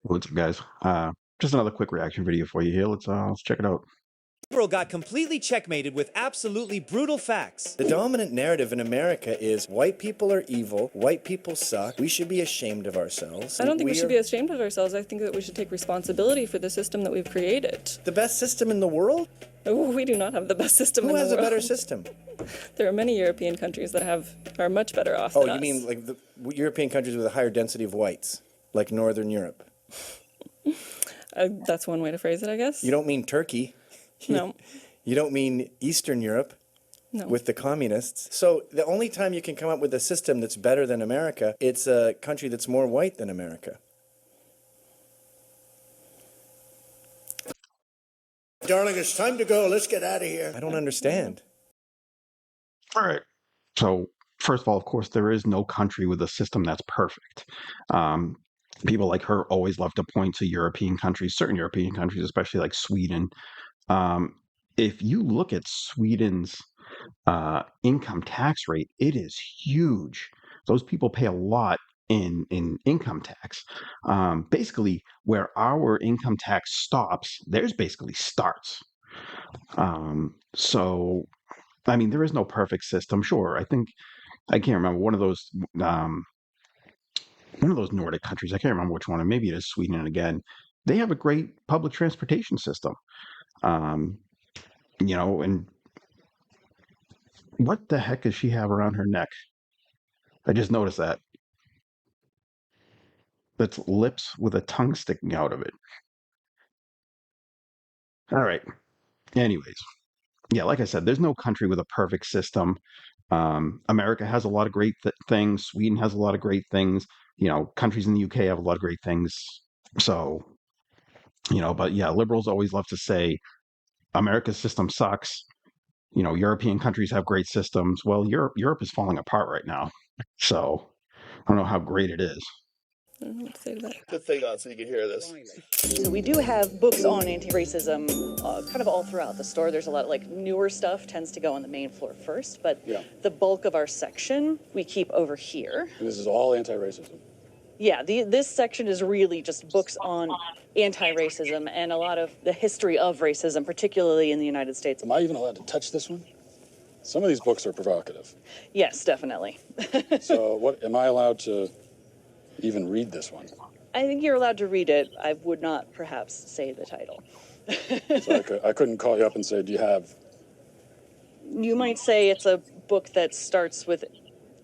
What's up, guys? Just another quick reaction video for you here. Let's check it out. Liberal got completely checkmated with absolutely brutal facts. The dominant narrative in America is white people are evil, white people suck, we should be ashamed of ourselves. I don't think we should be ashamed of ourselves. I think that we should take responsibility for the system that we've created. The best system in the world? Oh, we do not have the best system in the world. Who has a better system? There are many European countries that are much better off Oh, than you us. mean like the European countries with a higher density of whites, like Northern Europe? That's one way to phrase it, I guess. You don't mean Turkey. No. You don't mean Eastern Europe No. with the communists. So the only time you can come up with a system that's better than America, it's a country that's more white than America. Darling, it's time to go. Let's get out of here. I don't understand. All right. So, first of all, of course, there is no country with a system that's perfect. People like her always love to point to European countries, certain European countries, especially like Sweden. If you look at Sweden's income tax rate, it is huge. Those people pay a lot in income tax. Basically, where our income tax stops, theirs basically starts. So, I mean, there is no perfect system. Sure, I think I can't remember one of those Nordic countries. I can't remember which one, and maybe it is Sweden again. They have a great public transportation system. Um, and what the heck does she have around her neck? I just noticed that. That's lips with a tongue sticking out of it. All right. Anyways, yeah, like I said, there's no country with a perfect system. America has a lot of great things. Sweden has a lot of great things. Countries in the UK have a lot of great things. So, but yeah, liberals always love to say America's system sucks. European countries have great systems. Well, Europe is falling apart right now. So I don't know how great it is. I don't know what to say to that. The thing on so you can hear this. So we do have books on anti-racism kind of all throughout the store. There's a lot of like newer stuff tends to go on the main floor first, but the bulk of our section we keep over here. And this is all anti-racism. Yeah, this section is really just books on anti-racism and a lot of the history of racism, particularly in the United States. Am I even allowed to touch this one? Some of these books are provocative. Yes, definitely. So what, am I allowed to even read this one? I think you're allowed to read it. I would not perhaps say the title. So I couldn't call you up and say, do you have... You might say it's a book that starts with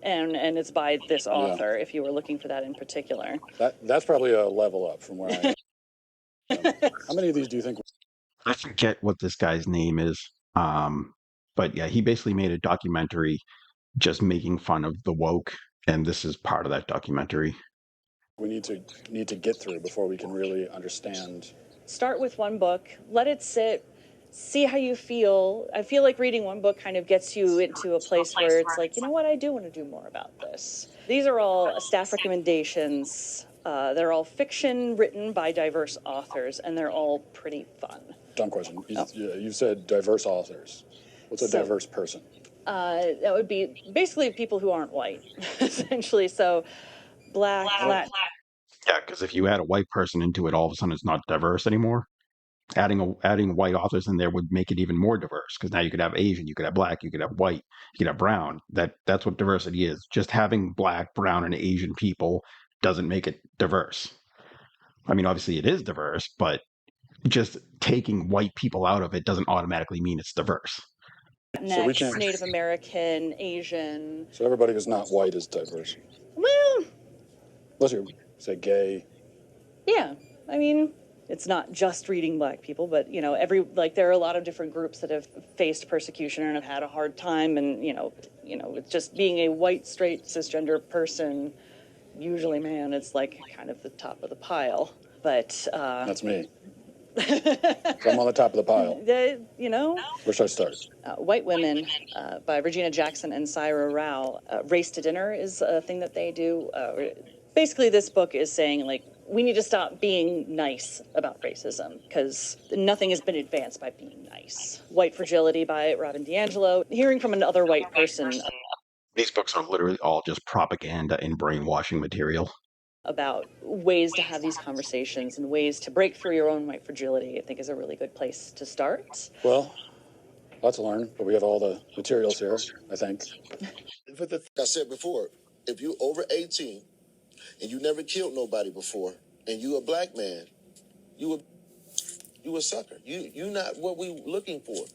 and it's by this author, if you were looking for that in particular. That's probably a level up from where I am. How many of these do you think? I forget what this guy's name is. But yeah, he basically made a documentary just making fun of the woke, and this is part of that documentary. We need to get through before we can really understand. Start with one book, let it sit, see how you feel. I feel like reading one book kind of gets you into a place where it's like, you know what, I do want to do more about this. These are all staff recommendations. They're all fiction written by diverse authors, and they're all pretty fun. Dumb question. You said diverse authors. What's a diverse person? That would be basically people who aren't white, essentially. So black, Latin. Yeah, because if you add a white person into it, all of a sudden it's not diverse anymore. Adding white authors in there would make it even more diverse, because now you could have Asian, you could have black, you could have white, you could have brown. That's what diversity is. Just having black, brown, and Asian people doesn't make it diverse. I mean, obviously it is diverse, but just taking white people out of it doesn't automatically mean it's diverse. Next, Native American, Asian. So everybody who's not white is diverse. Well, Unless you say gay. yeah. I mean, it's not just reading black people, but there are a lot of different groups that have faced persecution and have had a hard time, and it's just being a white, straight, cisgender person, usually man, it's like kind of the top of the pile. But That's me. So I'm on the top of the pile. Where should I start? White Women by Regina Jackson and Syra Rao. Race to Dinner is a thing that they do. Basically, this book is saying, like, we need to stop being nice about racism because nothing has been advanced by being nice. White Fragility by Robin DiAngelo. Hearing from another white person. These books are literally all just propaganda and brainwashing material. about ways to have these conversations and ways to break through your own white fragility, I think is a really good place to start. Well, lots to learn, but we have all the materials here, I think. Like I said before, if you over 18 and you never killed nobody before, and you a black man, you a sucker. You not what we looking for.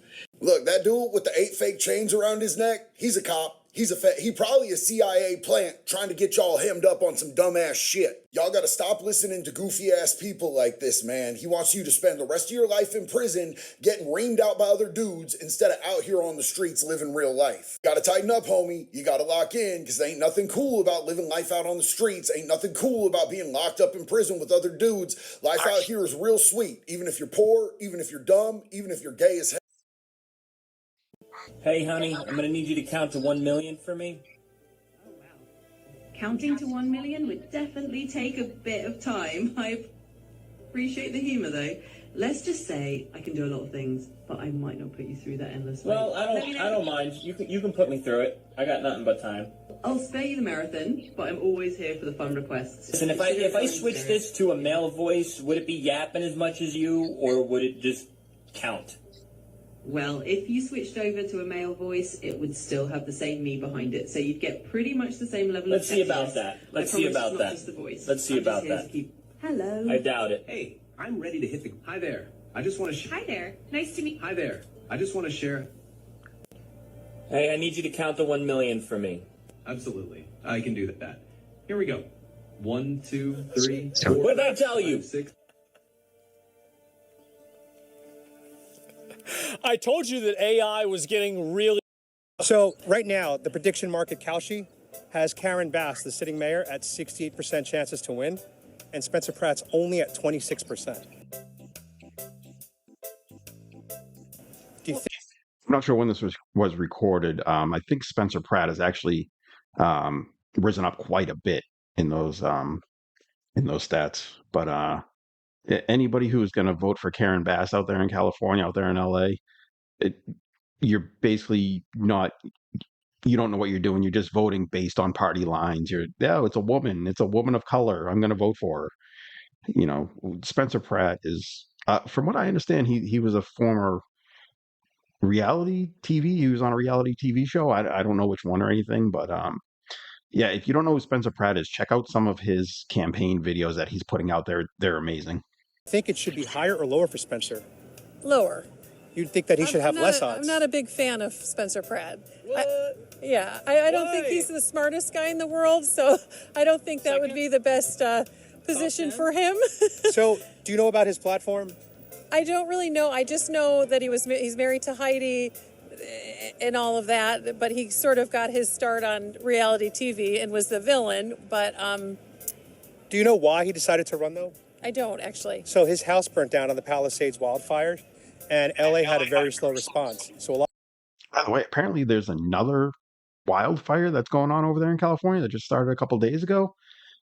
Look, that dude with the 8 fake chains around his neck, he's a cop. He probably a CIA plant trying to get y'all hemmed up on some dumbass shit. Y'all gotta stop listening to goofy ass people like this, man. He wants you to spend the rest of your life in prison getting reamed out by other dudes instead of out here on the streets living real life. Gotta tighten up, homie. You gotta lock in, because there ain't nothing cool about living life out on the streets. Ain't nothing cool about being locked up in prison with other dudes. Life out here is real sweet, even if you're poor, even if you're dumb, even if you're gay as hell. Hey, honey, I'm gonna need you to count to 1 million for me. Counting to 1 million would definitely take a bit of time. I appreciate the humor, though. Let's just say I can do a lot of things, but I might not put you through that endless wait. Well, I don't mind. You can put me through it. I got nothing but time. I'll spare you the marathon, but I'm always here for the fun requests. Listen, if I switch this to a male voice, would it be yapping as much as you, or would it just count? Well, if you switched over to a male voice, it would still have the same me behind it, so you'd get pretty much the same level of Let's see about that. Let's see about that. Let's see about that. Hello. I doubt it. Hey, I'm ready to hit the... Hi there. I just want to... Hi there. Nice to meet... Hi there. I just want to share... Hey, I need you to count to 1 million for me. Absolutely. I can do that. Here we go. 1, 2, 3, 4... What did I tell you? 5, 6... I told you that AI was getting really... So right now, the prediction market Kalshi has Karen Bass, the sitting mayor, at 68% chances to win, and Spencer Pratt's only at 26%. Do you think... I'm not sure when this was recorded. I think Spencer Pratt has actually risen up quite a bit in those stats. But anybody who's going to vote for Karen Bass out there in California, out there in LA, you're basically not. You don't know what you're doing. You're just voting based on party lines. It's a woman. It's a woman of color. I'm going to vote for her. You know, Spencer Pratt is, from what I understand, he was a former reality TV. He was on a reality TV show. I don't know which one or anything, but yeah, if you don't know who Spencer Pratt is, check out some of his campaign videos that he's putting out there. They're amazing. Think it should be higher or lower for Spencer? Lower. You'd think that he should have less odds. I'm not a big fan of Spencer Pratt. I don't think he's the smartest guy in the world, so I don't think that would be the best position for him. So, do you know about his platform? I don't really know. I just know that he's married to Heidi and all of that, but he sort of got his start on reality TV and was the villain. But do you know why he decided to run, though? I don't, actually. So his house burnt down on the Palisades wildfires, and LA had a very slow response. So a lot. By the way, apparently there's another wildfire that's going on over there in California that just started a couple days ago.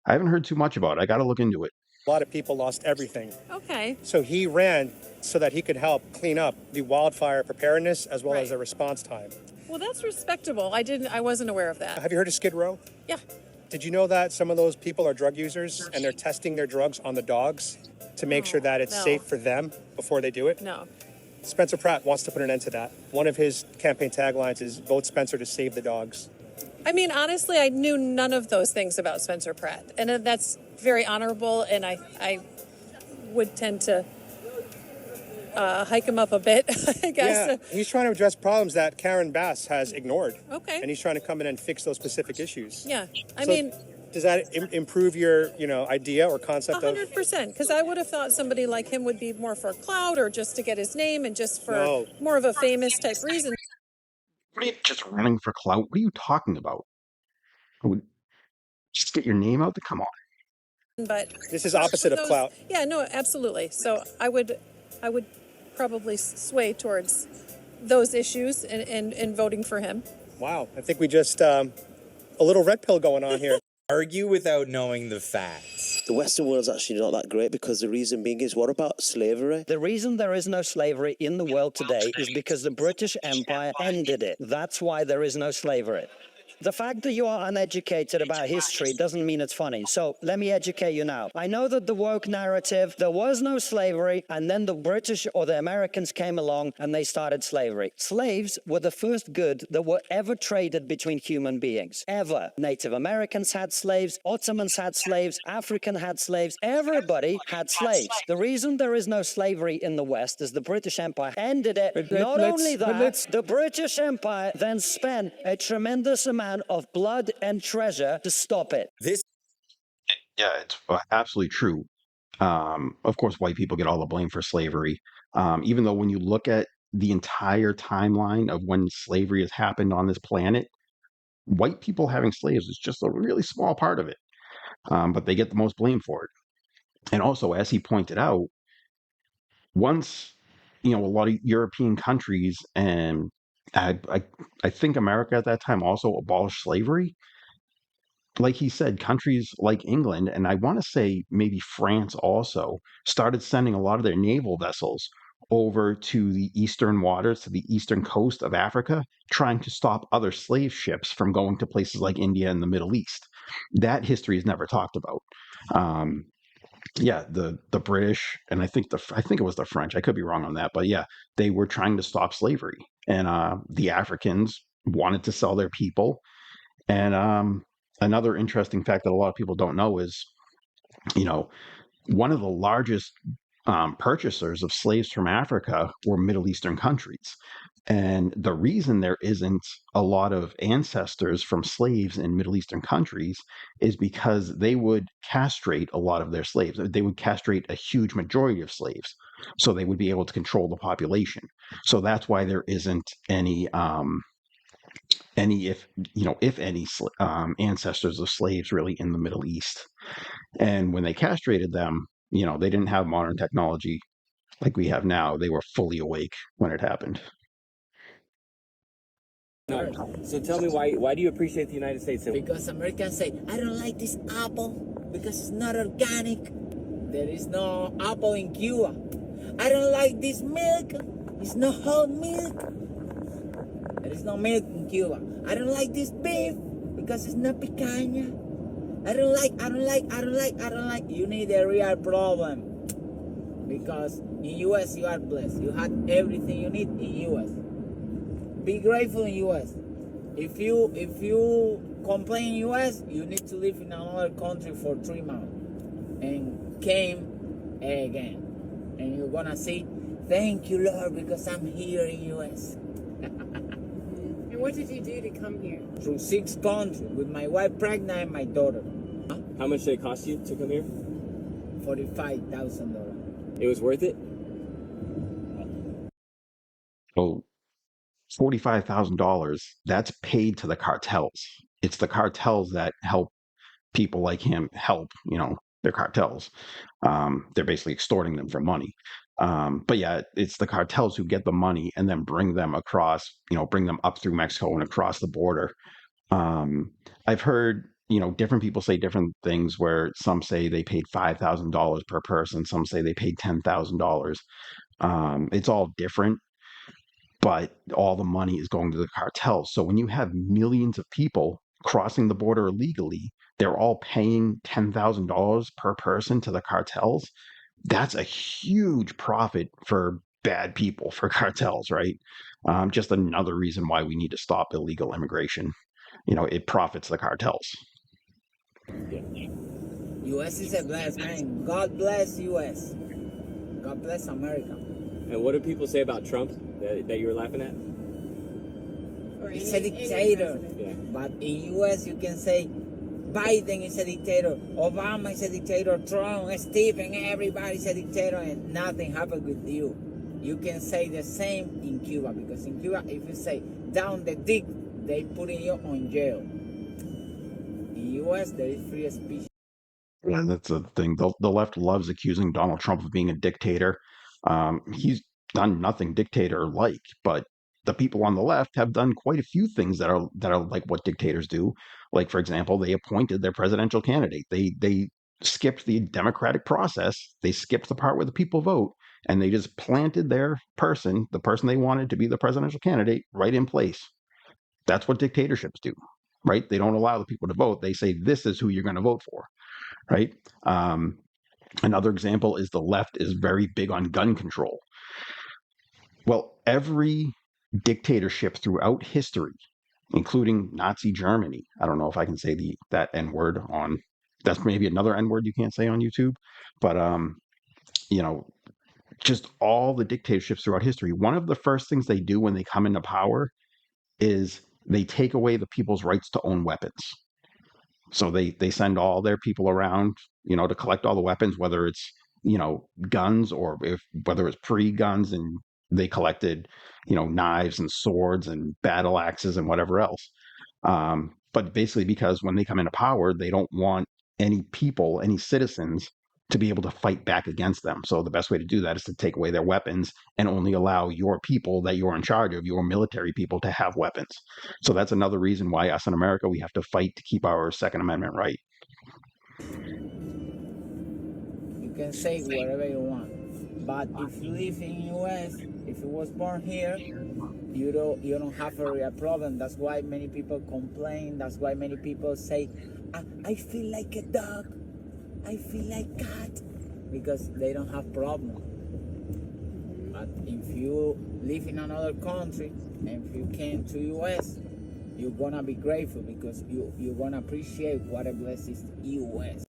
I haven't heard too much about it. I got to look into it. A lot of people lost everything. Okay. So he ran so that he could help clean up the wildfire preparedness as well as the response time. Well, that's respectable. I wasn't aware of that. Have you heard of Skid Row? Yeah. Did you know that some of those people are drug users and they're testing their drugs on the dogs to make sure that it's safe for them before they do it? No. Spencer Pratt wants to put an end to that. One of his campaign taglines is vote Spencer to save the dogs. I mean, honestly, I knew none of those things about Spencer Pratt. And that's very honorable, and I would tend to hike him up a bit, I guess. Yeah, he's trying to address problems that Karen Bass has ignored. Okay. And he's trying to come in and fix those specific issues. Yeah, I mean... Does that improve your, idea or concept 100%, because I would have thought somebody like him would be more for clout or just to get his name and just for more of a famous type reason. What are you just running for clout? What are you talking about? Just get your name out there? Come on. But this is opposite of clout. Yeah, no, absolutely. So I would probably sway towards those issues and voting for him. Wow, I think we just a little red pill going on here. Argue without knowing the facts. The Western world's actually not that great because the reason being is, what about slavery? The reason there is no slavery in the world today is because the British Empire ended it. That's why there is no slavery. The fact that you are uneducated about history doesn't mean it's funny. So let me educate you now. I know that the woke narrative, there was no slavery, and then the British or the Americans came along and they started slavery. Slaves were the first good that were ever traded between human beings. Ever. Native Americans had slaves, Ottomans had slaves, African had slaves, everybody had slaves. The reason there is no slavery in the West is the British Empire ended it. Not only that, the British Empire then spent a tremendous amount of blood and treasure to stop it. Yeah, it's absolutely true. Of course, white people get all the blame for slavery, even though when you look at the entire timeline of when slavery has happened on this planet, white people having slaves is just a really small part of it. But they get the most blame for it. And also, as he pointed out, once a lot of European countries and I think America at that time also abolished slavery. Like he said, countries like England, and I want to say maybe France also, started sending a lot of their naval vessels over to the eastern waters, to the eastern coast of Africa, trying to stop other slave ships from going to places like India and the Middle East. That history is never talked about. Yeah, the British and I think it was the French. I could be wrong on that, but yeah, they were trying to stop slavery, and the Africans wanted to sell their people. And another interesting fact that a lot of people don't know is, one of the largest purchasers of slaves from Africa were Middle Eastern countries. And the reason there isn't a lot of ancestors from slaves in Middle Eastern countries is because they would castrate a lot of their slaves. They would castrate a huge majority of slaves, so they would be able to control the population. So that's why there isn't any if any ancestors of slaves really in the Middle East. And when they castrated them, they didn't have modern technology like we have now. They were fully awake when it happened. So tell me, why do you appreciate the United States? Because Americans say, I don't like this apple because it's not organic. There is no apple in Cuba. I don't like this milk. It's not whole milk. There is no milk in Cuba. I don't like this beef because it's not picanha. I don't like. You need a real problem. Because in US you are blessed. You have everything you need in US. Be grateful in US. If you complain in US, you need to live in another country for 3 months and came again. And you're gonna say, thank you, Lord, because I'm here in US. And what did you do to come here? Through 6 countries with my wife pregnant and my daughter. How much did it cost you to come here? $45,000. It was worth it? So $45,000, that's paid to the cartels. It's the cartels that help people like him help, their cartels. They're basically extorting them for money. But yeah, it's the cartels who get the money and then bring them across, bring them up through Mexico and across the border. I've heard, different people say different things, where some say they paid $5,000 per person. Some say they paid $10,000. It's all different, but all the money is going to the cartels. So when you have millions of people crossing the border illegally, they're all paying $10,000 per person to the cartels. That's a huge profit for bad people, for cartels, right? Just another reason why we need to stop illegal immigration. It profits the cartels. US is a blessed man. God bless US. God bless America. And what do people say about Trump that you were laughing at? He's a dictator. Yeah. But in US you can say Biden is a dictator, Obama is a dictator, Trump, Stephen, everybody's a dictator, and nothing happened with you. You can say the same in Cuba, because in Cuba, if you say down the dick, they putting you on jail. In US, there is free speech. Yeah, that's the thing. The left loves accusing Donald Trump of being a dictator. He's done nothing dictator-like, but the people on the left have done quite a few things that are like what dictators do. Like, for example, they appointed their presidential candidate. They skipped the democratic process. They skipped the part where the people vote, and they just planted their person, the person they wanted to be the presidential candidate, right in place. That's what dictatorships do. right? They don't allow the people to vote. They say this is who you're going to vote for, right? Another example is the left is very big on gun control. Well, every dictatorship throughout history, including Nazi Germany, I don't know if I can say that N word on, that's maybe another N word you can't say on YouTube, but you know, just all the dictatorships throughout history, one of the first things they do when they come into power is they take away the people's rights to own weapons. So they send all their people around, to collect all the weapons, whether it's, guns or whether it's pre-guns, and they collected, knives and swords and battle axes and whatever else. But basically, because when they come into power, they don't want any citizens to be able to fight back against them. So the best way to do that is to take away their weapons and only allow your people that you're in charge of, your military people, to have weapons. So that's another reason why us in America, we have to fight to keep our Second Amendment right. You can say whatever you want, but if you live in US, if you was born here, you don't have a real problem. That's why many people complain. That's why many people say, I feel like a dog. I feel like cat, because they don't have problem. But if you live in another country and if you came to US, you're gonna be grateful because you're gonna appreciate what a blessing is US.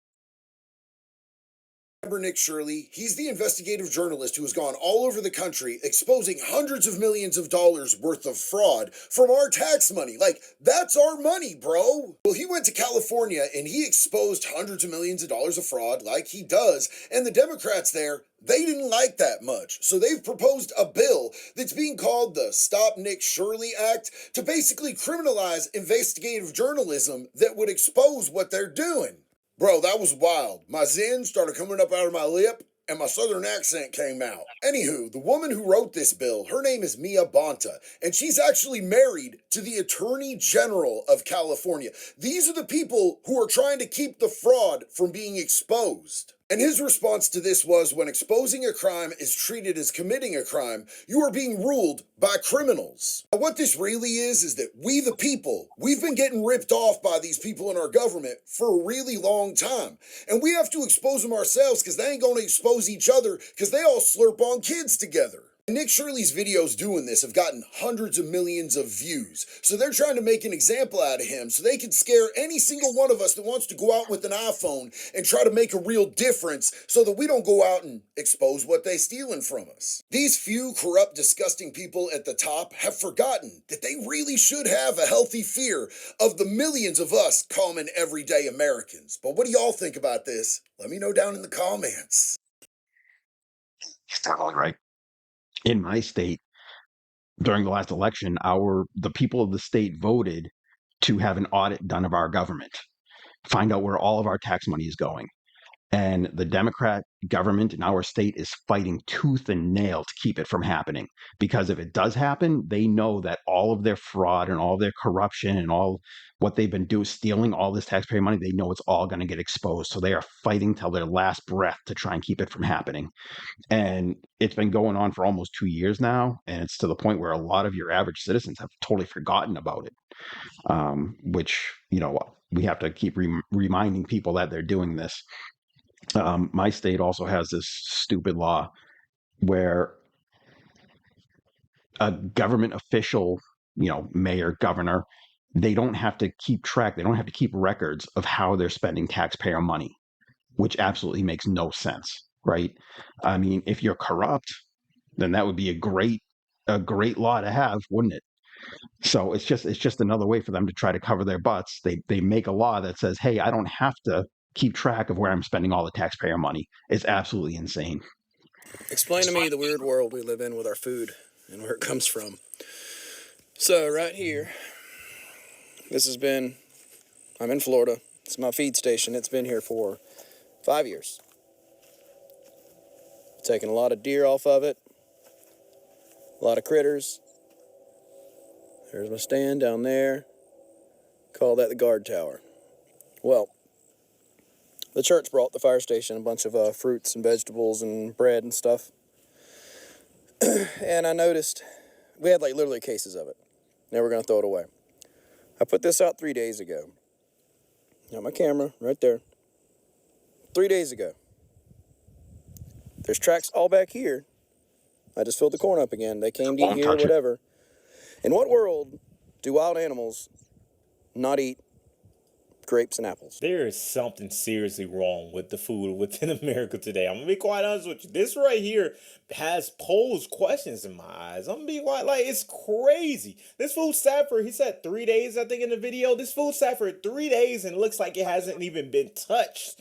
Remember Nick Shirley? He's the investigative journalist who has gone all over the country exposing hundreds of millions of dollars worth of fraud from our tax money. Like, that's our money, bro. Well, he went to California and he exposed hundreds of millions of dollars of fraud like he does. And the Democrats there, they didn't like that much. So they've proposed a bill that's being called the Stop Nick Shirley Act to basically criminalize investigative journalism that would expose what they're doing. Bro, that was wild. My zen started coming up out of my lip, and my southern accent came out. Anywho, the woman who wrote this bill, her name is Mia Bonta, and she's actually married to the Attorney General of California. These are the people who are trying to keep the fraud from being exposed. And his response to this was, when exposing a crime is treated as committing a crime, you are being ruled by criminals. Now, what this really is that we the people, we've been getting ripped off by these people in our government for a really long time. And we have to expose them ourselves because they ain't going to expose each other because they all slurp on kids together. Nick Shirley's videos doing this have gotten hundreds of millions of views. So they're trying to make an example out of him so they can scare any single one of us that wants to go out with an iPhone and try to make a real difference so that we don't go out and expose what they're stealing from us. These few corrupt, disgusting people at the top have forgotten that they really should have a healthy fear of the millions of us common everyday Americans. But what do y'all think about this? Let me know down in the comments. You're totally right. In my state, during the last election, the people of the state voted to have an audit done of our government, find out where all of our tax money is going. And the Democrat government in our state is fighting tooth and nail to keep it from happening. Because if it does happen, they know that all of their fraud and all their corruption and all what they've been doing, stealing all this taxpayer money, they know it's all going to get exposed. So they are fighting till their last breath to try and keep it from happening. And it's been going on for almost 2 years now. And it's to the point where a lot of your average citizens have totally forgotten about it, which, we have to keep reminding people that they're doing this. My state also has this stupid law where a government official, mayor, governor, they don't have to keep track. They don't have to keep records of how they're spending taxpayer money, which absolutely makes no sense, right? I mean, if you're corrupt, then that would be a great law to have, wouldn't it? So it's just another way for them to try to cover their butts. They make a law that says, hey, I don't have to keep track of where I'm spending all the taxpayer money. It's absolutely insane. Explain to me the weird world we live in with our food and where it comes from. So right here, I'm in Florida. It's my feed station. It's been here for 5 years. Taking a lot of deer off of it, a lot of critters. There's my stand down there. Call that the guard tower. Well, the church brought the fire station a bunch of fruits and vegetables and bread and stuff. And I noticed we had literally cases of it. They were going to throw it away. I put this out 3 days ago. Got my camera right there. 3 days ago. There's tracks all back here. I just filled the corn up again. They came to eat here, whatever. In what world do wild animals not eat grapes and apples? There is something seriously wrong with the food within America today. I'm gonna be quite honest with you. This right here has posed questions in my eyes. I'm gonna be quite it's crazy. This food sat for, he said 3 days, I think in the video. This food sat for 3 days and it looks like it hasn't even been touched.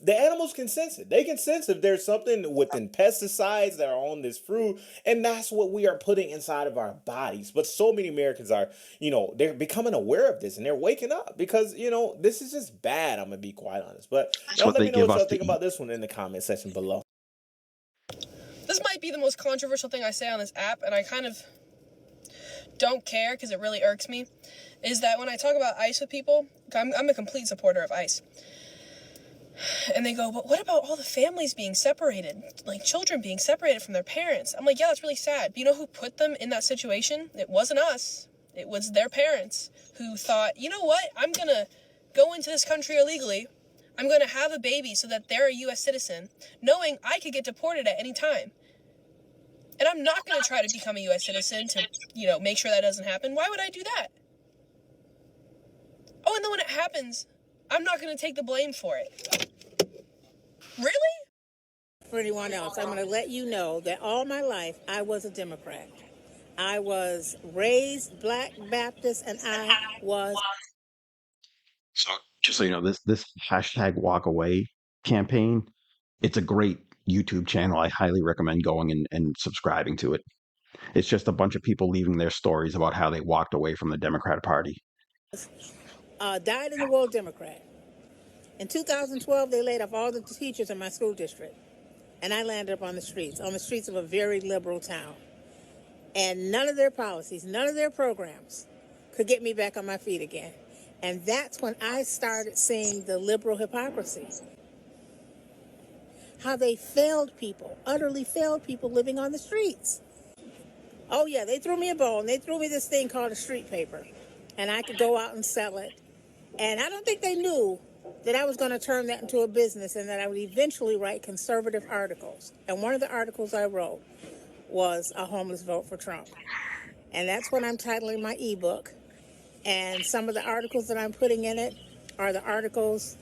The animals can sense it. They can sense if there's something within pesticides that are on this fruit, and that's what we are putting inside of our bodies. But so many Americans are, they're becoming aware of this, and they're waking up because, this is just bad. I'm going to be quite honest. But let me know what y'all think about this one in the comment section below. This might be the most controversial thing I say on this app, and I kind of don't care because it really irks me, is that when I talk about ICE with people, I'm a complete supporter of ICE. And they go, but what about all the families being separated? Like children being separated from their parents? I'm like, yeah, that's really sad. But you know who put them in that situation? It wasn't us. It was their parents who thought, you know what? I'm going to go into this country illegally. I'm going to have a baby so that they're a U.S. citizen, knowing I could get deported at any time. And I'm not going to try to become a U.S. citizen to, make sure that doesn't happen. Why would I do that? Oh, and then when it happens, I'm not going to take the blame for it. Really? For anyone else, I'm going to let you know that all my life I was a Democrat. I was raised Black Baptist, and I was. So just so you know, this hashtag walk away campaign, it's a great YouTube channel. I highly recommend going and subscribing to it. It's just a bunch of people leaving their stories about how they walked away from the Democratic Party. Died in the World Democrat. In 2012, they laid off all the teachers in my school district, and I landed up on the streets of a very liberal town. And none of their policies, none of their programs could get me back on my feet again. And that's when I started seeing the liberal hypocrisy. How they failed people, utterly failed people living on the streets. Oh yeah, they threw me a bone. They threw me this thing called a street paper, and I could go out and sell it. And I don't think they knew that I was going to turn that into a business and that I would eventually write conservative articles. And one of the articles I wrote was A Homeless Vote for Trump. And that's what I'm titling my ebook. And some of the articles that I'm putting in it are the articles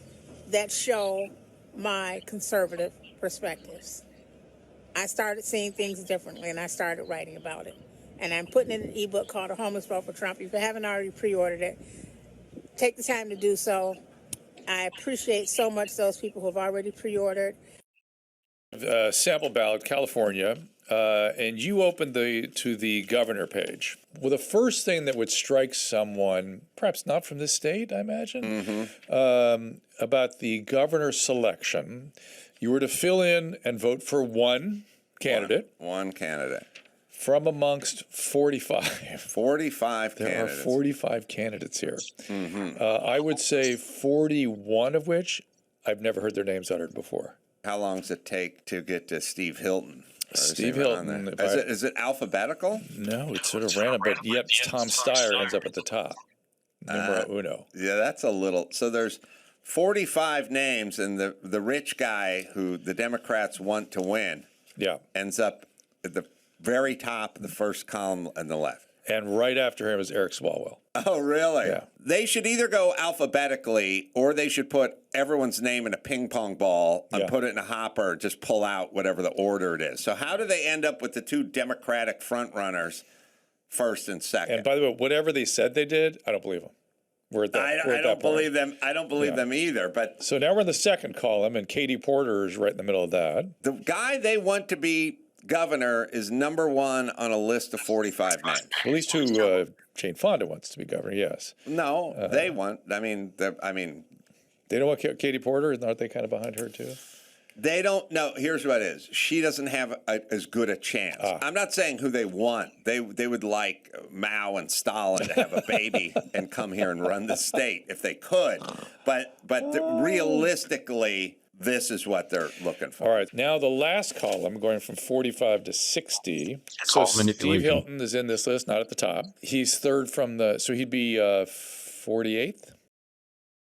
that show my conservative perspectives. I started seeing things differently, and I started writing about it. And I'm putting in an ebook called A Homeless Vote for Trump. If you haven't already pre-ordered it, take the time to do so. I appreciate so much those people who have already pre-ordered. Sample ballot, California, and you opened to the governor page. Well, the first thing that would strike someone, perhaps not from this state, I imagine, about the governor selection, you were to fill in and vote for one candidate. One candidate. From amongst 45. 45 there candidates. There are 45 candidates here. I would say 41 of which I've never heard their names uttered before. How long does it take to get to Steve Hilton? Steve Hilton. Is it alphabetical? No, it's sort of random, but yet Tom Steyer ends up at the top. Numero uno. Yeah, that's a little. So there's 45 names, and the rich guy who the Democrats want to win ends up at the very top of the first column on the left. And right after him is Eric Swalwell. Oh, really? Yeah. They should either go alphabetically, or they should put everyone's name in a ping pong ball and put it in a hopper, just pull out whatever the order it is. So how do they end up with the two Democratic frontrunners, first and second? And by the way, whatever they said they did, I don't believe them. We're at that. I don't believe them. I don't believe them either. But so now we're in the second column, and Katie Porter is right in the middle of that. The guy they want to be governor is number one on a list of 45 names. At least who Jane Fonda wants to be governor. Yes. No, they want. I mean, they don't want Katie Porter. Aren't they kind of behind her too? They don't know. Here's what it is. She doesn't have as good a chance. I'm not saying who they want. They would like Mao and Stalin to have a baby and come here and run the state if they could. But realistically, this is what they're looking for. All right. Now the last column, going from 45 to 60. So Steve Hilton is in this list, not at the top. He's third from so he'd be 48th.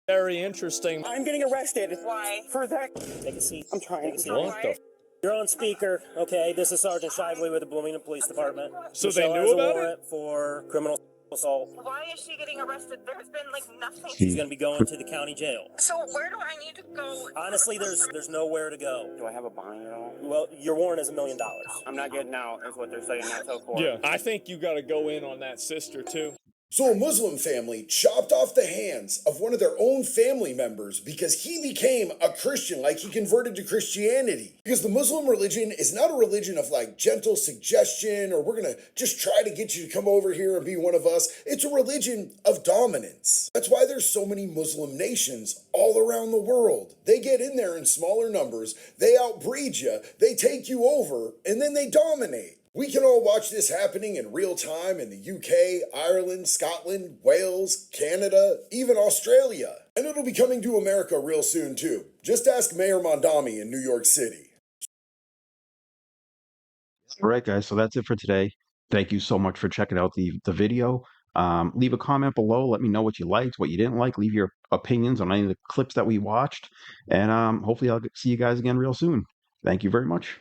Very interesting. I'm getting arrested. Why? For that. Take a seat. I'm trying. What the? You're on speaker. Okay, this is Sergeant Shively with the Bloomington Police Department. So Michelle they knew has a about it? warrant for criminal assault. Why is she getting arrested? There's been like nothing. She's going to be going to the county jail. So where do I need to go? Honestly, there's nowhere to go. Do I have a bond at all? Well, your warrant is $1 million. I'm not getting out, is what they're saying. That's so court. Yeah, I think you got to go in on that sister too. So a Muslim family chopped off the hands of one of their own family members because he became a Christian, like he converted to Christianity. Because the Muslim religion is not a religion of like gentle suggestion or we're gonna just try to get you to come over here and be one of us. It's a religion of dominance. That's why there's so many Muslim nations all around the world. They get in there in smaller numbers, they outbreed you, they take you over, and then they dominate. We can all watch this happening in real time in the UK, Ireland, Scotland, Wales, Canada, even Australia. And it'll be coming to America real soon too. Just ask Mayor Mondami in New York City. All right, guys, so that's it for today. Thank you so much for checking out the video. Leave a comment below. Let me know what you liked, what you didn't like. Leave your opinions on any of the clips that we watched. And hopefully I'll see you guys again real soon. Thank you very much.